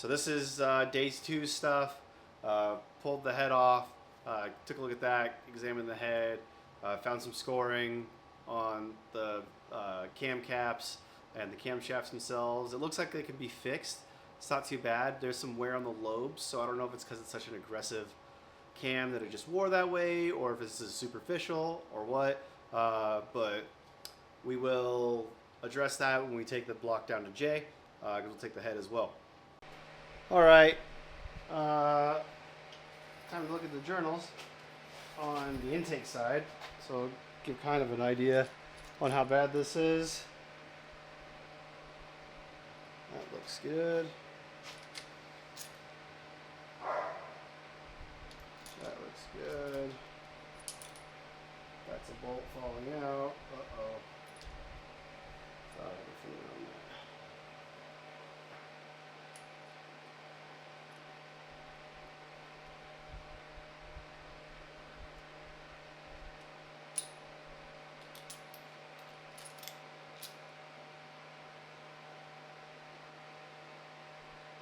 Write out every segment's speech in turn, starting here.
So this is day 2 stuff. Pulled the head off, took a look at that, examined the head, found some scoring on the cam caps and the camshafts themselves. It looks like they can be fixed. It's not too bad. There's some wear on the lobes, so I don't know if it's because it's such an aggressive cam that it just wore that way, or if this is superficial or what. But we will address that when we take the block down to J, because we'll take the head as well. All right, time to look at the journals on the intake side. So give kind of an idea on how bad this is. That looks good. That looks good. That's a bolt falling out. Uh-oh. Thought I had a finger on that.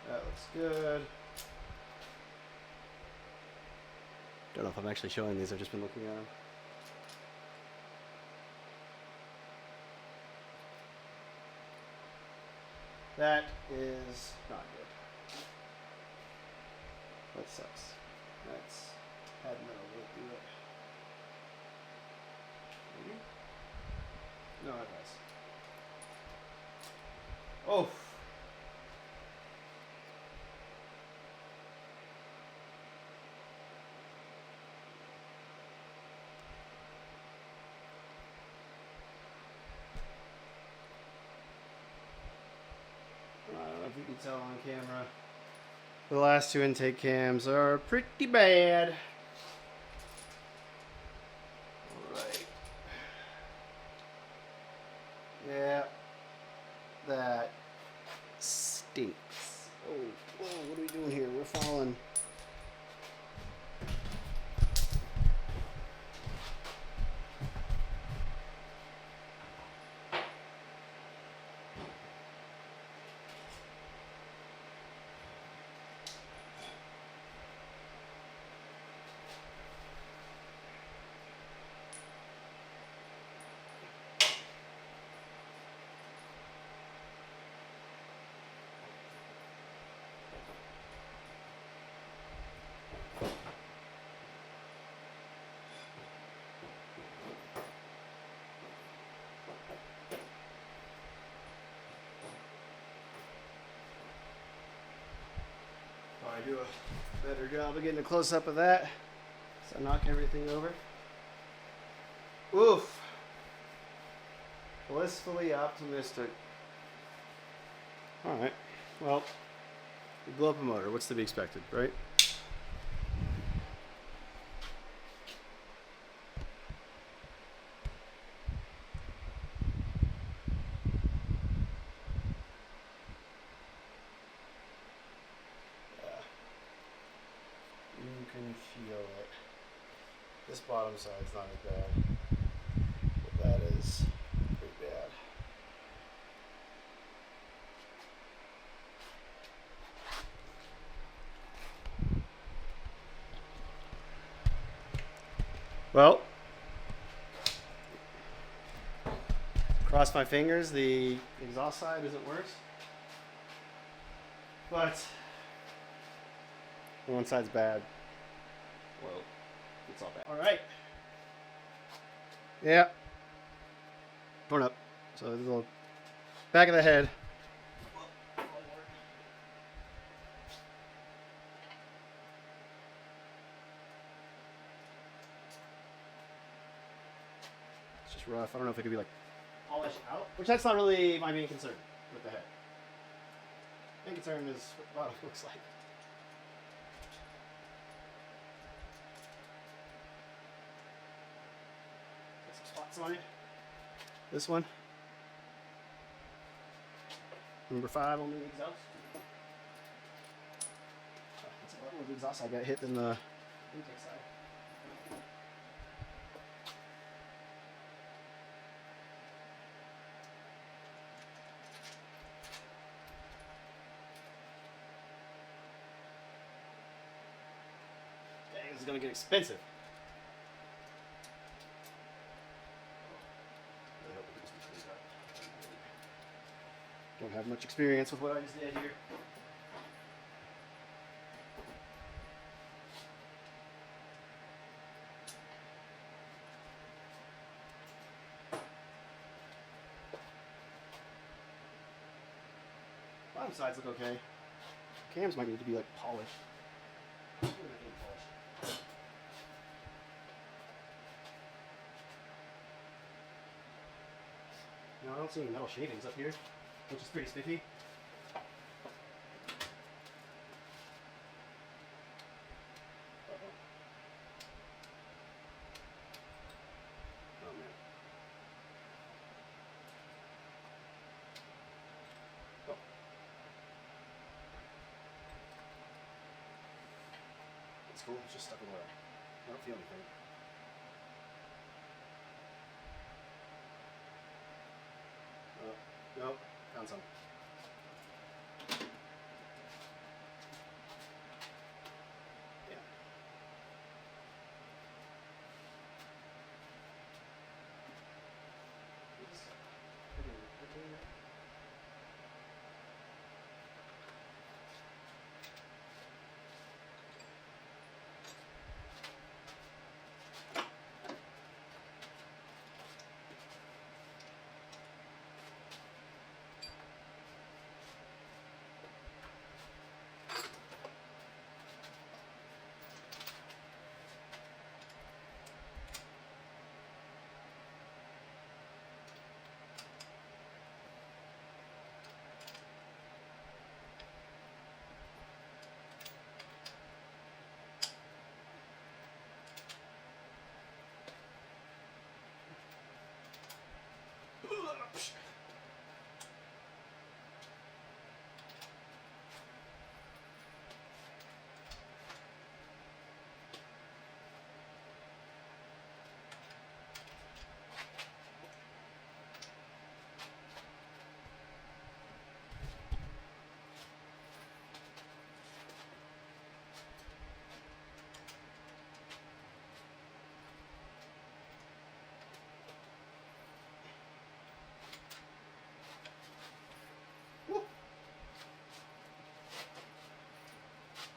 That looks good. Don't know if I'm actually showing these, I've just been looking at them. That is not good. That sucks. That's had metal will do it. Maybe? No, it has. Oh! I don't know if you can tell on camera. The last 2 intake cams are pretty bad. Alright. Yeah. That stinks. Oh, whoa, what are we doing here? We're falling. I do a better job of getting a close-up of that, so I knock everything over. Oof. Blissfully optimistic. Alright, well, you blow up a motor, what's to be expected, right? You can feel it. This bottom side's not as bad, but that is pretty bad. Well, cross my fingers, the exhaust side isn't worse, but one side's bad. Well, it's all bad. All right. Yeah. Torn up. So there's a little back of the head. It's just rough. I don't know if it could be like polished out, which that's not really my main concern with the head. Main concern is what the bottom looks like. Spots on it. This one. Number 5 on the exhaust. That's a lot more the exhaust I got hit than the intake side. is going to get expensive. Don't have much experience with what I just did here. Bottom sides look okay. Cams might need to be like polished. No, I don't see any metal shavings up here, which is pretty spiffy. Oh man. Oh. It's cool, it's just stuck in the way. I don't feel anything. Nope, found some. Yeah.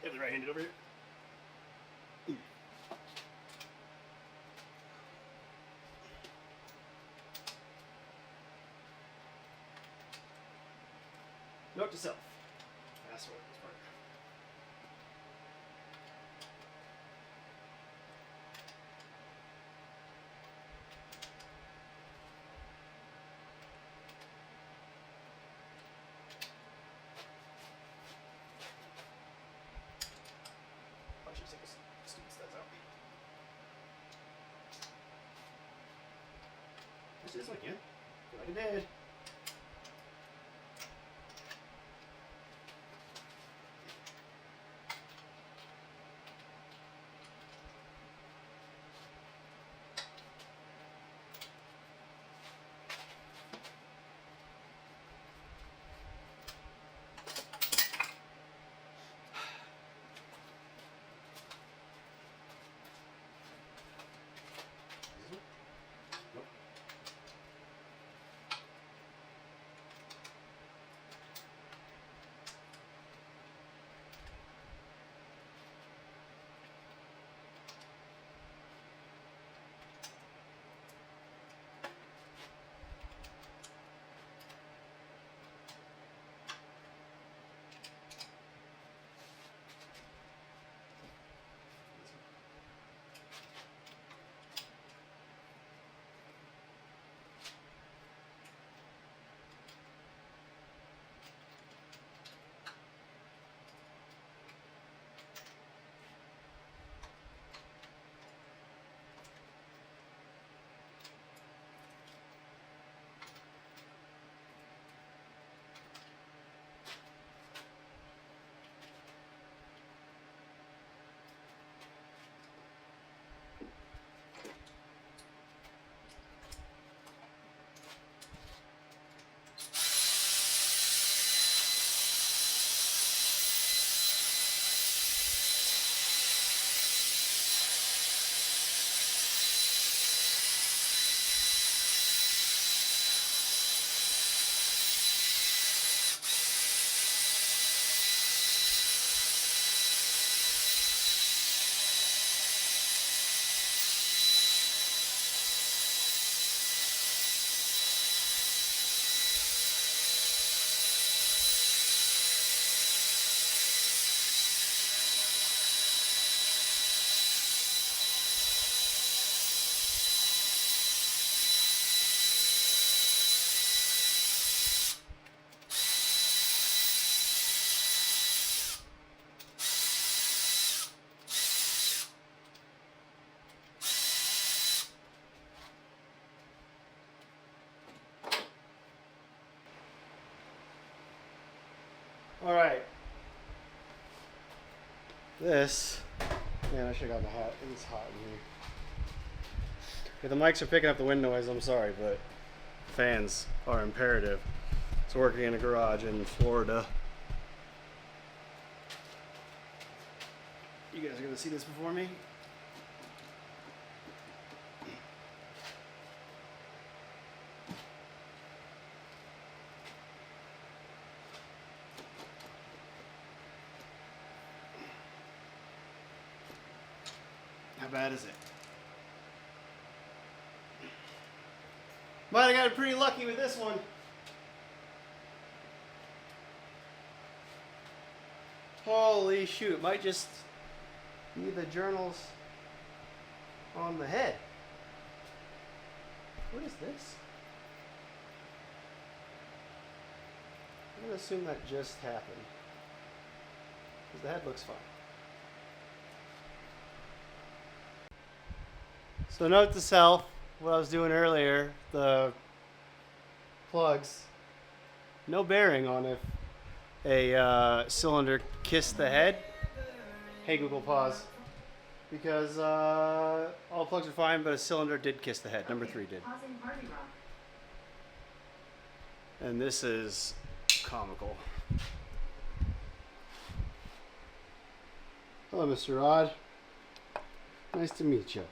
You have the right-handed over here? Note to self. Fast forward this part. I should take this stupid studs out. Let's do this one again. Like I did. right. This, man, I should have gotten a hat. It's hot in here. If the mics are picking up the wind noise, I'm sorry, but fans are imperative. It's working in a garage in Florida. You guys are gonna see this before me? How bad is it? Might have gotten pretty lucky with this one. Holy shoot, might just be the journals on the head. What is this? I'm gonna assume that just happened. Because the head looks fine. So note to self, what I was doing earlier, the plugs, no bearing on if a cylinder kissed the head. Hey Google, pause. Because all plugs are fine, but a cylinder did kiss the head. Number 3 did. And this is comical. Hello, Mr. Rod. Nice to meet you.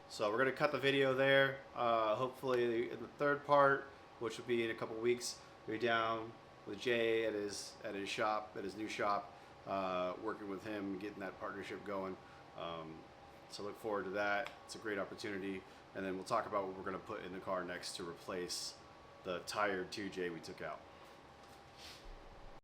So we're going to cut the video there. Hopefully in the third part, which will be in a couple weeks, we'll be down with Jay at his shop, at his new shop, working with him, getting that partnership going. So look forward to that. It's a great opportunity. And then we'll talk about what we're going to put in the car next to replace the tired 2J we took out.